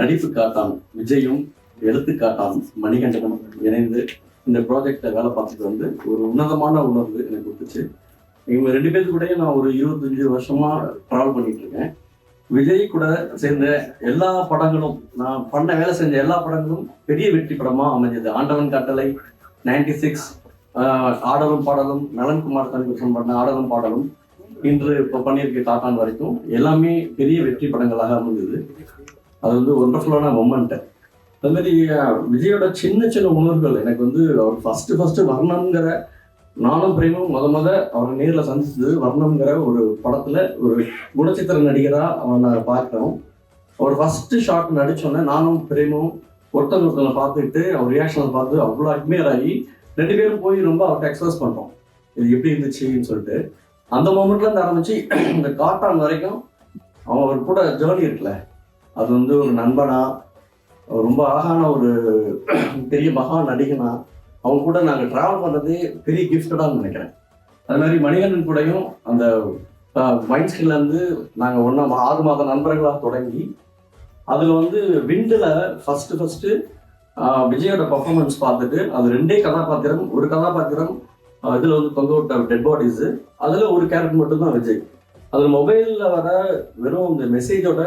நடிப்பு காட்டான் விஜயும் எழுத்துக்காட்டான் மணிகண்டனும் இணைந்து இந்த ப்ராஜெக்டை வேலை பார்த்துட்டு வந்து ஒரு உன்னதமான உணர்வு எனக்கு கொடுத்துச்சு. இவங்க 2 பேருக்கு கூட நான் ஒரு 25 வருஷமா ட்ராவல் பண்ணிட்டு இருக்கேன். விஜய் கூட சேர்ந்த எல்லா படங்களும், நான் வேலை செஞ்ச எல்லா படங்களும் பெரிய வெற்றி படமா அமைஞ்சது. ஆண்டவன் கட்டளை, 96, ஆடலும் பாடலும், நலன்குமார் தனிகிருஷ்ணன் பண்ண ஆடலும் பாடலும், இன்று இப்போ பண்ணியிருக்க காட்டான் வரைக்கும் எல்லாமே பெரிய வெற்றி படங்களாக அமைஞ்சது. அது வந்து ஒண்டர்ஃபுல்லான மொமெண்ட். அது மாதிரி விஜயோட சின்ன சின்ன உணர்வுகள் எனக்கு வந்து அவர் ஃபர்ஸ்ட் வர்ணம்ங்கிற, நானும் பிரேமும் அவரை நேரில் சந்திச்சது வர்ணம்ங்கிற ஒரு படத்துல ஒரு குணச்சித்திர நடிகரா அவனை பார்க்கிறோம். அவர் ஃபர்ஸ்ட் ஷாட் நடிச்சோன்னே நானும் பிரேமும் ஒருத்தவங்களை பார்த்துட்டு அவர் ரியாக்ஷனை பார்த்து அவ்வளோ அட்மையர் ஆகி 2 பேரும் போய் ரொம்ப அவர்கிட்ட எக்ஸ்பிரஸ் பண்ணுறோம் இது எப்படி இருந்துச்சுன்னு சொல்லிட்டு. அந்த மொமெண்ட்ல இருந்து ஆரம்பிச்சு இந்த காட்டான் வரைக்கும் அவர் கூட ஜேர்னி இருக்குல்ல, அது வந்து ஒரு நண்பனா, ரொம்ப அழகான ஒரு பெரிய மகா நடிகனா, அவங்க கூட நாங்கள் ட்ராவல் பண்ணுறதே பெரிய கிஃப்டடான்னு நினைக்கிறேன். அது மாதிரி மணிகண்டன் கூடயும் அந்த மைண்ட் ஸ்கில்லேருந்து நாங்கள் 6 மாத நண்பர்களாக தொடங்கி அதில் வந்து விண்டில் ஃபஸ்ட்டு விஜயோட பர்ஃபார்மன்ஸ் பார்த்துட்டு அது 2 கதாபாத்திரம், ஒரு கதாபாத்திரம் இதில் வந்து தொங்க விட்ட டெட் பாடிஸு, அதில் ஒரு கேரக்டர் மட்டும்தான் விஜய். அதில் மொபைலில் வர வெறும் இந்த மெசேஜோட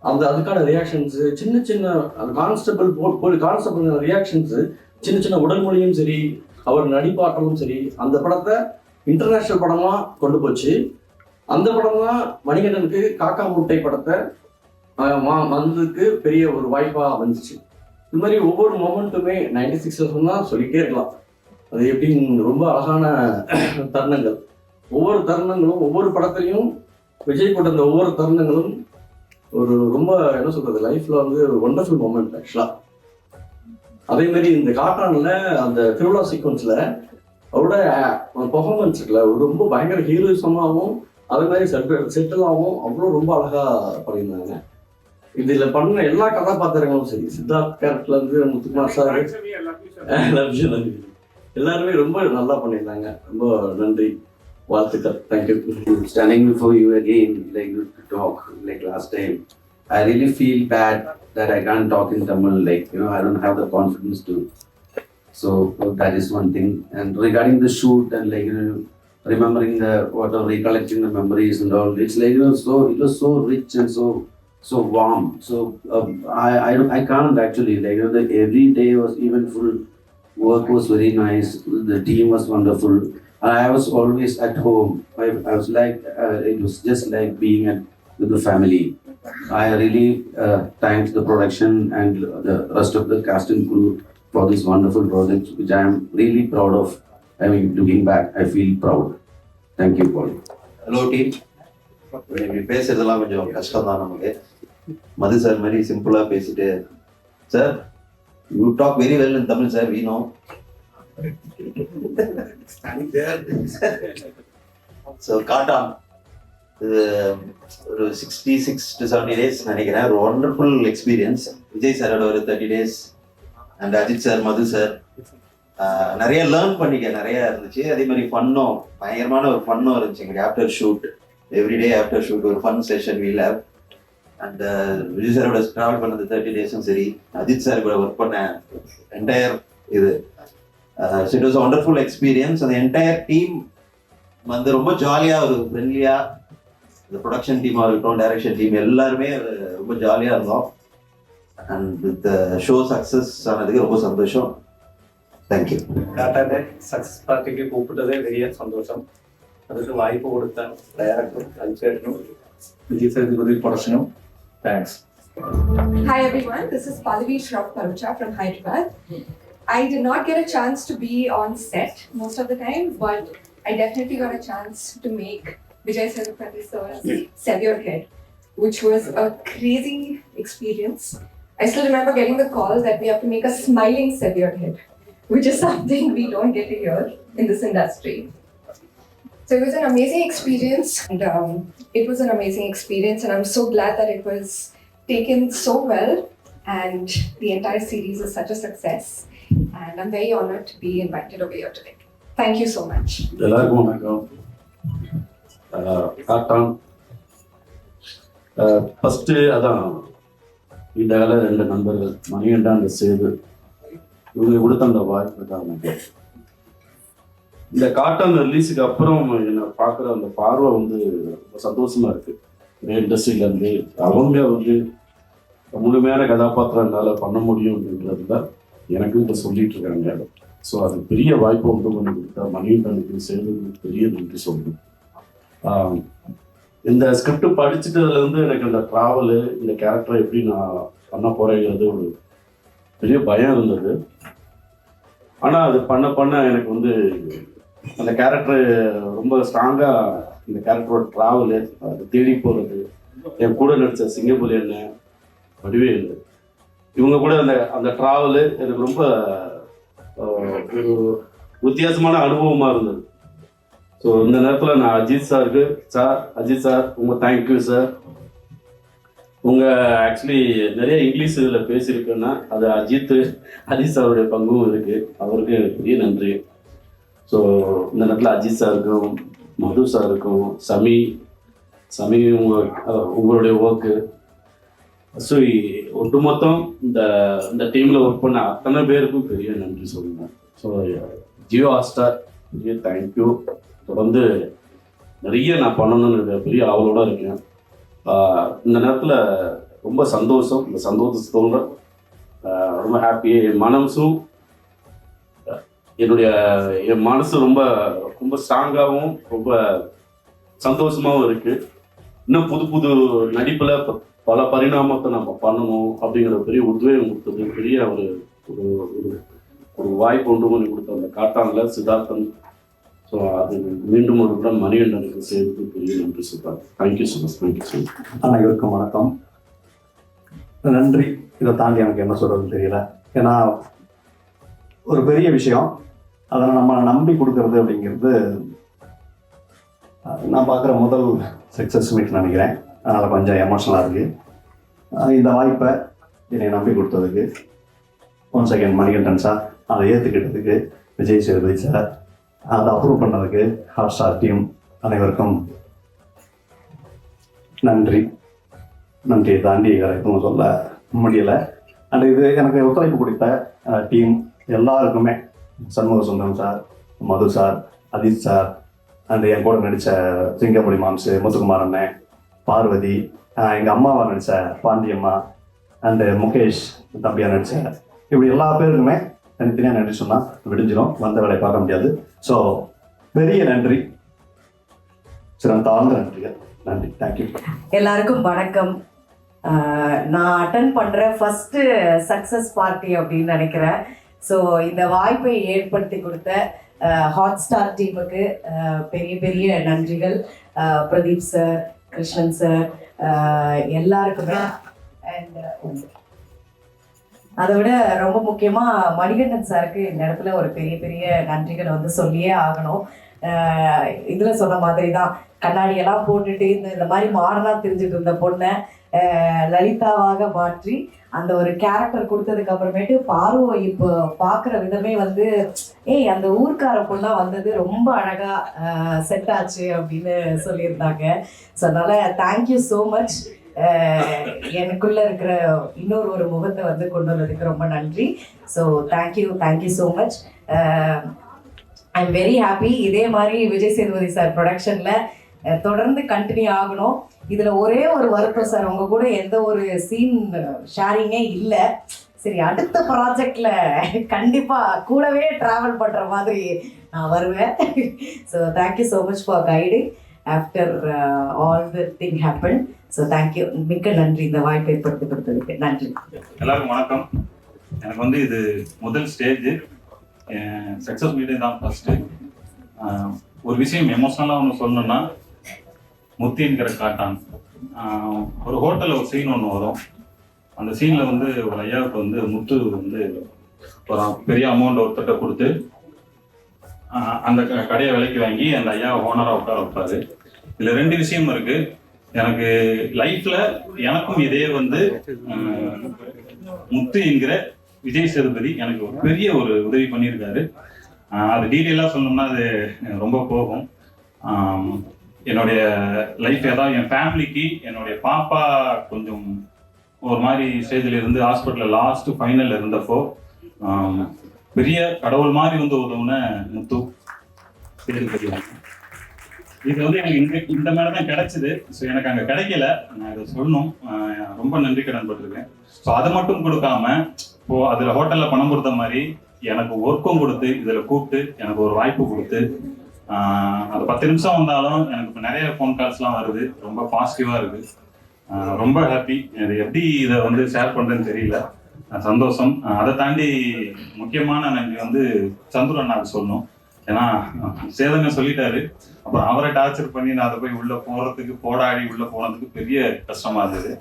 அதுக்கான ரியாக்ஷன்ஸு, சின்ன அந்த கான்ஸ்டபிள் ரியாக்ஷன்ஸு, சின்ன உடல் மொழியும் சரி, அவர் நடிப்பாற்றலும் சரி, அந்த படத்தை இன்டர்நேஷ்னல் படமாக கொண்டு போச்சு. அந்த படம் தான் மணிகண்டனுக்கு காக்கா முட்டை படத்தை வந்ததுக்கு பெரிய ஒரு வாய்ப்பாக அமைஞ்சிச்சு. இது மாதிரி ஒவ்வொரு மொமெண்ட்டுமே 96 சொன்னால் சொல்லிகிட்டே இருக்கலாம். அது எப்படின்னு ரொம்ப அழகான தருணங்கள், ஒவ்வொரு தருணங்களும் ஒவ்வொரு படத்துலையும் விஜய் போட்ட அந்த ஒவ்வொரு தருணங்களும் ஒரு ரொம்ப என்ன சொல்கிறது, லைஃப்பில் வந்து ஒரு ஒண்டர்ஃபுல் மொமெண்ட் ஆக்சுவலாக. அதே மாதிரி இந்த காட்டானில் அந்த திருவிழா சீக்வன்ஸில் அவரோட பர்ஃபார்மன்ஸ் இருக்குல்ல, ரொம்ப பயங்கர ஹீரோயிசமாகவும் அதே மாதிரி செட்டிலாகவும் அவ்வளோ ரொம்ப அழகாக பண்ணியிருந்தாங்க. இதில் பண்ண எல்லா கதாபாத்திரங்களும் சரி, சித்தார்த் கேரக்டர்லேருந்து முத்துக்குமார் சார் எல்லாருமே ரொம்ப நல்லா பண்ணியிருந்தாங்க. ரொம்ப நன்றி, வாழ்த்துக்கள். Thank you. Standing before you again, like to talk like last time, I really feel bad that I can't talk in Tamil. Like, you know, I don't have the confidence to. So that is one thing. And regarding the shoot and like, you know, remembering recollecting the memories and all, it's like, you know, so it was so rich and so warm. So I can't actually, like, you know, every day was even full. Work was very nice. The team was wonderful. I was always at home. I was like, it was just like being with the family. I really thank the production and the rest of the cast and crew for this wonderful project, which I am really proud of. I mean, looking back, I feel proud. Thank you, Paul. Hello, team. இப்படி பேசுறதெல்லாம் கொஞ்சம் கஷ்டம் தான் நமக்கு. மது sir மாதிரி சிம்பிளா பேசிட்டு, sir you talk very well in Tamil sir, we know. So காட்டான் இது ஒரு 66 to 70 days நினைக்கிறேன். ஒரு ஒண்டர்ஃபுல் எக்ஸ்பீரியன்ஸ். விஜய் சாரோட ஒரு 30 days and Ajith sir, Madhu sir, நிறைய லேர்ன் பண்ணிக்க நிறைய இருந்துச்சு. அதே மாதிரி ஃபன்னும், பயங்கரமான ஒரு ஃபன்னும் இருந்துச்சு எங்களுக்கு. After shoot, everyday after shoot ஒரு fun session we'll have. And Vijay சாரோட ட்ராவல் பண்ணது 30 days சரி, அஜித் சார் கூட ஒர்க் பண்ண என்டையர் இது, so it was wonderful experience. அந்த என்டையர் டீம் வந்து ரொம்ப ஜாலியாக, ஒரு ஃப்ரெண்ட்லியாக, இந்த ப்ரொடக்ஷன் டீமாக இருக்கட்டும், டைரக்ஷன் டீம் எல்லாருமே ரொம்ப ஜாலியாக இருந்தோம். அண்ட் வித் ஷோ சக்ஸஸ் ஆனதுக்கு ரொம்ப சந்தோஷம். தேங்க்யூ. காட்டான சக்ஸஸ் பார்ட்டிக்கு கூப்பிட்டதே பெரிய சந்தோஷம். அதுக்கு வாய்ப்பு கொடுத்த டைரக்டரும் அஜித் விஜய் சேதுபதி ப்ரொடக்ஷனும் thanks. Hi everyone, this is Pallavi Shroff Parucha from Hyderabad. I did not get a chance to be on set most of the time, but I definitely got a chance to make Vijay Sethupathi sir's Sever Your Head, which was a crazy experience. I still remember getting the call that we have to make a smiling Sever Your Head, which is something we don't get to hear in this industry. So it was an amazing experience, and I'm so glad that it was taken so well, and the entire series is such a success, and I'm very honored to be invited over here today. Thank you so much. எல்லாருக்கும் வணக்கம். காட்டான் first அதான் இந்த கால 2 நண்பர்கள் மணிகண்டன் அந்த சேது, இவங்க கொடுத்த அந்த வாய்ப்பு தான் எனக்கு. இந்த காட்டன் ரிலீஸுக்கு அப்புறம் என்னை பார்க்குற அந்த பார்வை வந்து ரொம்ப சந்தோஷமா இருக்கு. இண்டஸ்ட்ரியிலேருந்து அவங்க வந்து முழுமையான கதாபாத்திரம் என்னால் பண்ண முடியும் அப்படின்றதுல எனக்கும் இப்போ சொல்லிட்டு இருக்காங்க. ஸோ அது பெரிய வாய்ப்பு உண்டு பண்ணி கொடுத்தா மணிகண்டனுக்கு சேர்ந்து பெரிய நன்றி சொல்லணும். இந்த ஸ்கிரிப்ட் படிச்சுட்டதுல இருந்து எனக்கு அந்த ட்ராவலு, இந்த கேரக்டரை எப்படி நான் பண்ண போறேங்கிறது ஒரு பெரிய பயம் இருந்தது. ஆனால் அது பண்ண எனக்கு வந்து அந்த கேரக்டர் ரொம்ப ஸ்ட்ராங்காக, இந்த கேரக்டரோட ட்ராவலு, அது தேடி போகிறது, என் கூட நடித்த சிங்கப்பூர் என்ன வடிவேல், இவங்க கூட அந்த ட்ராவலு எனக்கு ரொம்ப ஒரு வித்தியாசமான அனுபவமாக இருந்தது. ஸோ இந்த நேரத்தில் நான் அஜித் சார் உங்கள் தேங்க்யூ சார். உங்கள் ஆக்சுவலி நிறைய இங்கிலீஷ் இதில் பேசியிருக்கேன்னா அது அஜித் சாருடைய பங்கும் இருக்குது. அவருக்கு எனக்கு பெரிய நன்றி. ஸோ இந்த நேரத்தில் அஜித் சாருக்கும் மது சாருக்கும் சமி உங்களுடைய ஒர்க்கு, ஸோ ஒட்டுமொத்தம் இந்த டீமில் ஒர்க் பண்ண அத்தனை பேருக்கும் பெரிய நன்றி சொல்லுங்கள். ஸோ ஜியோ ஹாட்ஸ்டார் பெரிய தேங்க்யூ. தொடர்ந்து நிறைய நான் பண்ணணும்னு பெரிய ஆவலோடு இருக்கேன். இந்த நேரத்தில் ரொம்ப சந்தோஷம். இந்த சந்தோஷத்தோட ரொம்ப ஹாப்பி. என் மனசு ரொம்ப ரொம்ப ஸ்ட்ராங்காகவும் ரொம்ப சந்தோஷமாகவும் இருக்குது. இன்னும் புது நடிப்பில் பல பரிணாமத்தை நம்ம பண்ணணும் அப்படிங்கிற பெரிய உத்வேகம் கொடுத்தது, பெரிய ஒரு வாய்ப்பு உண்டு பண்ணி கொடுத்த அந்த காட்டானில் சித்தார்த்தன். ஸோ அது மீண்டும் ஒரு கூட மணிகண்டனுக்கு சேர்த்து பெரிய நன்றி சொல்கிறாங்க. Thank you so much. Thank you so much. அனைவருக்கும் வணக்கம். நன்றி. இதை தாண்டி எனக்கு என்ன சொல்கிறதுன்னு தெரியல. ஏன்னா ஒரு பெரிய விஷயம், அதை நம்ம நம்பி கொடுக்கறது அப்படிங்கிறது நான் பார்க்குற முதல் சக்ஸஸ் மீட் நினைக்கிறேன். அதனால் கொஞ்சம் எமோஷனலாக இருக்குது. இந்த வாய்ப்பை என்னை நம்பி கொடுத்ததுக்கு ஒன்ஸ் அகேன் மணிகண்டன் சார், அதை ஏற்றுக்கிட்டதுக்கு விஜய் சேதுபதி சார், அதை அப்ரூவ் பண்ணதுக்கு ஹாட்ஸ்டார் டீம் அனைவருக்கும் நன்றியை தாண்டி வேறு எதுவும் சொல்ல முடியலை. அண்ட் இது எனக்கு ஒத்துழைப்பு கொடுத்த டீம் எல்லாருக்குமே, Shanmuga Sundaram sir, Madhu sir, Ajith sir, and என் கூட நடித்த சிங்கப்பொடி மாம்சு, முத்துக்குமார் அண்ணன், பார்வதி, எங்கள் அம்மாவை நடித்த பாண்டியம்மா, அண்டு முகேஷ் தம்பியாக நடித்த, இப்படி எல்லா பேருக்குமே தனித்தனியாக நன்றி சொன்னால் விடிஞ்சிடும், வந்த வேலையை பார்க்க முடியாது. ஸோ பெரிய நன்றி, சிறந்தாழ்ந்த நன்றிகள். நன்றி. தேங்க்யூ. எல்லாருக்கும் வணக்கம். நான் அட்டன் பண்ணுற ஃபஸ்ட்டு சக்ஸஸ் பார்ட்டி அப்படின்னு நினைக்கிறேன். ஸோ இந்த வாய்ப்பை ஏற்படுத்தி கொடுத்த ஹாட்ஸ்டார் டீமுக்கு பெரிய பெரிய நன்றிகள். பிரதீப் சார், கிருஷ்ணன் சார், எல்லாருக்குமே. அண்ட் அதை விட ரொம்ப முக்கியமாக மணிகண்டன் சாருக்கு இந்த இடத்துல ஒரு பெரிய பெரிய நன்றிகளை வந்து சொல்லியே ஆகணும். இதில் சொன்ன மாதிரி தான், கண்ணாடியெல்லாம் போட்டுட்டு இந்த மாதிரி மாடலாக தெரிஞ்சுட்டு இருந்த பொண்ணை லலிதாவாக மாற்றி அந்த ஒரு கேரக்டர் கொடுத்ததுக்கு அப்புறமேட்டு பார்வை இப்போ பார்க்குற விதமே வந்து அந்த ஊர்க்கார பொண்ணாக வந்தது ரொம்ப அழகாக செட் ஆச்சு அப்படின்னு சொல்லியிருந்தாங்க. ஸோ அதனால் தேங்க்யூ ஸோ மச். எனக்குள்ளே இருக்கிற இன்னொரு முகத்தை வந்து கொண்டு வந்ததுக்கு ரொம்ப நன்றி. So thank you so much. I am very happy. இதே மாதிரி விஜய் சேதுபதி சார் ப்ரொடக்ஷனில் தொடர்ந்து கண்டினியூ ஆகணும். இதில் ஒரே ஒரு வருத்தம் சார், உங்கள் கூட எந்த ஒரு சீன் ஷேரிங்கே இல்லை. சரி, அடுத்த ப்ராஜெக்டில் கண்டிப்பாக கூடவே ட்ராவல் பண்ணுற மாதிரி நான் வருவேன். So thank you so much for guiding after all the thing happen. So thank you, மிக்க நன்றி இந்த வாய்ப்பை ஏற்படுத்தி கொடுத்ததுக்கு. நன்றி. எல்லாருக்கும் வணக்கம். எனக்கு வந்து இது முதல் ஸ்டேஜ், சக்ஸஸ் மீட்டிங் தான் ஃபஸ்ட்டு. ஒரு விஷயம் எமோஷ்னலாக ஒன்று சொல்லணும்னா, முத்திங்கிற காட்டான் ஒரு ஹோட்டலில் ஒரு சீன் ஒன்று வரும். அந்த சீனில் வந்து ஒரு ஐயாவுக்கு வந்து முத்து வந்து ஒரு பெரிய அமௌண்ட் ஒருத்தட்ட கொடுத்து அந்த கடையை விலைக்கு வாங்கி அந்த ஐயாவை ஓனராக உட்கார வைப்பாரு. இதில் 2 விஷயம் இருக்குது. எனக்கு லைஃப்பில் எனக்கும் இதே வந்து முத்து என்கிற விஜய் சேதுபதி எனக்கு ஒரு பெரிய ஒரு உதவி பண்ணியிருக்காரு. அது டீட்டெயிலாக சொல்லணும்னா அது ரொம்ப போகும். என்னுடைய லைஃப் ஏதாவது என் ஃபேமிலிக்கு என்னுடைய பாப்பா கொஞ்சம் ஒரு மாதிரி ஸ்டேஜில் இருந்து ஹாஸ்பிட்டலில் லாஸ்ட் ஃபைனல் இருந்தப்போ பெரிய கடவுள் மாதிரி வந்து உதவுன முத்து பேரு தெரியும். இது வந்து எனக்கு இந்த மேலே தான் கிடைச்சிது. ஸோ எனக்கு அங்கே கிடைக்கல, நான் இதை சொல்லணும். ரொம்ப நன்றி கடன் பட்டிருக்கேன். ஸோ அதை மட்டும் கொடுக்காம இப்போ அதில் ஹோட்டலில் பணம் கொடுத்த மாதிரி எனக்கு ஒர்க்கும் கொடுத்து இதில் கூப்பிட்டு எனக்கு ஒரு வாய்ப்பு கொடுத்து அது 10 நிமிஷம் வந்தாலும் எனக்கு இப்போ நிறைய ஃபோன் கால்ஸ்லாம் வருது. ரொம்ப பாசிட்டிவாக இருக்குது. ரொம்ப ஹாப்பி. இது எப்படி இதை வந்து ஷேர் பண்ணுறேன்னு தெரியல. சந்தோஷம். அதை தாண்டி முக்கியமான நன்றி வந்து சந்துரு அண்ணாவுக்கு சொல்லணும். ஏன்னா சேதங்க சொல்லிட்டாரு, அப்புறம் அவரை டார்ச்சர் பண்ணி நான் அதை போய் உள்ளே போகிறதுக்கு போடாடி உள்ளே போனதுக்கு பெரிய கஷ்டமாக இருந்தது.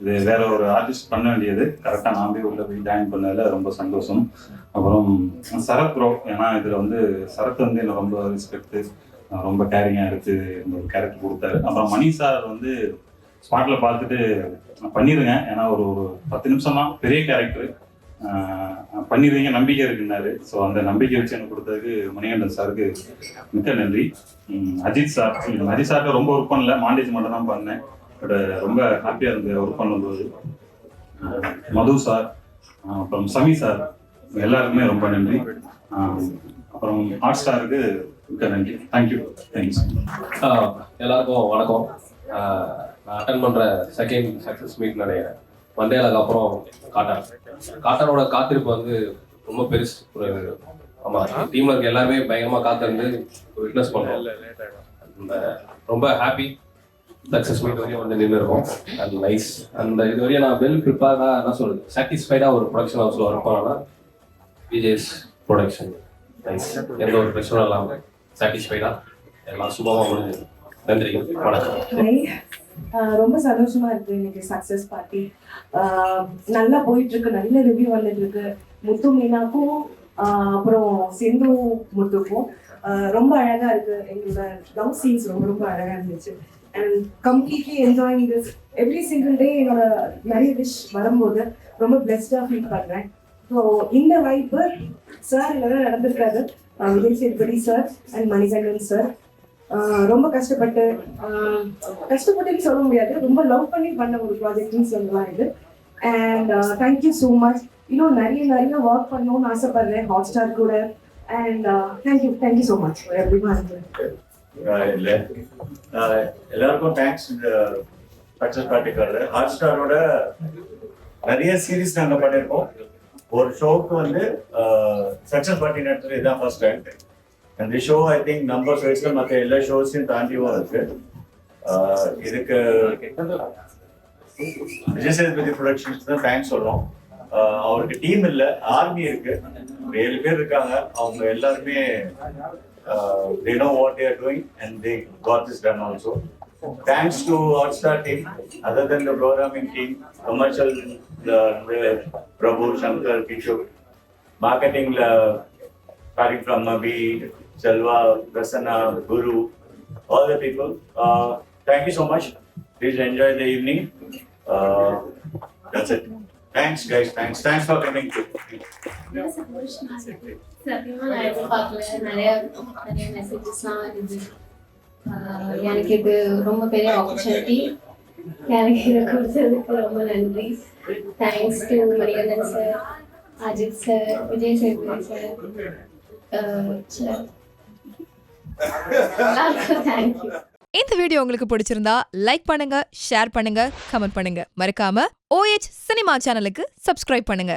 இது வேற ஒரு ஆர்டிஸ்ட் பண்ண வேண்டியது, கரெக்டாக நான் போய் உள்ளே போய் ஜாயின் பண்ணதில் ரொம்ப சந்தோஷம். அப்புறம் சரத் ப்ரோ, ஏன்னா இதில் வந்து சரத் வந்து என்ன ரொம்ப ரெஸ்பெக்ட், ரொம்ப கேரிங்காக எடுத்து இந்த ஒரு கேரக்டர் கொடுத்தாரு. அப்புறம் மணி சார் வந்து ஸ்பாட்டில் பார்த்துட்டு பண்ணிடுங்க, ஏன்னா ஒரு 10 நிமிஷம் தான், பெரிய கேரக்டர் பண்ணிடுவீங்க, நம்பிக்கை இருக்குன்னாரு. ஸோ அந்த நம்பிக்கை வச்சு எனக்கு கொடுத்ததுக்கு மணிகண்டன் சாருக்கு மிக்க நன்றி. அஜித் சார், அஜித் சார்கிட்ட ரொம்ப ஒர்க் பண்ணல, மாண்டேஜ் மட்டும் தான் பண்ணேன். பட் ரொம்ப ஹாப்பியாக இருந்தது ஒர்க் பண்ணும்போது. மது சார், அப்புறம் சமி சார், எல்லாருக்குமே ரொம்ப நன்றி. அப்புறம் ஹாட் ஸ்டாருக்கு மிக்க நன்றி. தேங்க்யூ. எல்லாருக்கும் வணக்கம். நான் அட்டன் பண்ணுற செகண்ட் சக்ஸஸ் மீட் நினைக்கிறேன். மண்டேலாக்கு அப்புறம் காட்டானோட காத்திருப்பு வந்து ரொம்ப பெருசு. ஒரு ஆமாம், டீமில் இருக்க எல்லாருமே பயங்கரமாக காத்திருந்து விட்னஸ் பண்ணோம். ரொம்ப ஹாப்பி. சக்ஸஸ் மீட் வரையும் வந்து நின்று இருக்கோம். And nice. அந்த இது வரையும் நான் வெல் ப்ரிப்பேர்டாக என்ன சொல்கிறது, சாட்டிஸ்ஃபைடாக ஒரு ப்ரொடக்ஷன் ஹவுஸில் ஒர்க் பண்ணோன்னா விஜேஸ் ப்ரொடக்ஷன் நைஸ். எந்த ஒரு பிரச்சனையும் இல்லாமல் சாட்டிஸ்ஃபைடாக எல்லாம் சுபமாக முடிஞ்சது. நன்றி, வணக்கம். ரொம்ப சந்தோஷமா இருக்கு. இன்னைக்கு சக்சஸ் பார்ட்டி நல்லா போயிட்டு இருக்கு, நல்ல ரிவ்யூ வந்துட்டு இருக்கு. முத்து மீனாக்கும் அப்புறம் சிந்து முத்துக்கும் ரொம்ப அழகா இருக்கு. எங்களோட லவ் சீன்ஸ் ரொம்ப ரொம்ப அழகா இருந்துச்சு. And completely enjoying this every single day. என்னோட நிறைய விஷ் வரும்போது ரொம்ப பிளெஸ்டாக ஃபீல் பண்றேன். ஸோ இந்த வாய்ப்பு சார் இல்லைன்னா நடந்திருக்காது. Vijay Sethupathi sir and Manikandan sir ரொம்ப கஷ்டப்பட்டுன்னு சொல்ல முடியாது, ரொம்ப லவ் பண்ணி பண்ண ஒரு ப்ராஜெக்ட்னு சொல்லலாம் இது. And thank you so much. இன்னும் நிறைய ஒர்க் பண்ணணும்னு ஆசைப்படுறேன் ஹாட் ஸ்டார் கூட. And thank you so much every one. இல்லை எல்லாருக்கும் தேங்க்ஸ். இந்த சக்ஸஸ் பார்ட்டிக்காக ஹாட் ஸ்டாரோட நிறைய சீரீஸ் நாங்கள் பண்ணியிருக்கோம். ஒரு ஷோவுக்கு வந்து சக்ஸஸ் பார்ட்டி நடத்துறது இதுதான் ஃபர்ஸ்ட் டைம். அந்த ஷோ ஐ திங்க் நம்பர்ஸ் வைஸ்ல மற்ற எல்லா ஷோஸையும் தாண்டியும் இருக்கு. இதுக்கு விஜய் சேதுபதி ப்ரொடக்ஷன்ஸ் தான் தேங்க்ஸ் சொல்லணும். அவருக்கு டீம் இல்லை, ஆர்மி இருக்கு, 7 பேர் இருக்காங்க. அவங்க எல்லாருமே they know what they are doing and they got this done also. Thanks to Hotstar team, other than the programming team, commercial, the Prabhu, Shankar, Kishore, marketing, starting from Abhi, Chalva, Prasanna, Guru, all the people. Thank you so much. Please enjoy the evening. That's it. Thanks guys. Thanks for coming. சத்தியமா நான் எதிர்பார்க்கல. நிறைய மெசேஜஸ்லாம் வருது. எனக்கு இது ரொம்ப பெரிய opportunity. எனக்கு இதை கொடுத்ததுக்கு ரொம்ப நன்றி. Thanks to Manikandan sir, Ajith sir, Vijay Sethupathi sir, எல்லாருக்கும் தேங்க்யூ. இந்த வீடியோ உங்களுக்கு பிடிச்சிருந்தா லைக் பண்ணுங்க, ஷேர் பண்ணுங்க, கமெண்ட் பண்ணுங்க. மறக்காம OH சினிமா சேனலுக்கு சப்ஸ்கிரைப் பண்ணுங்க.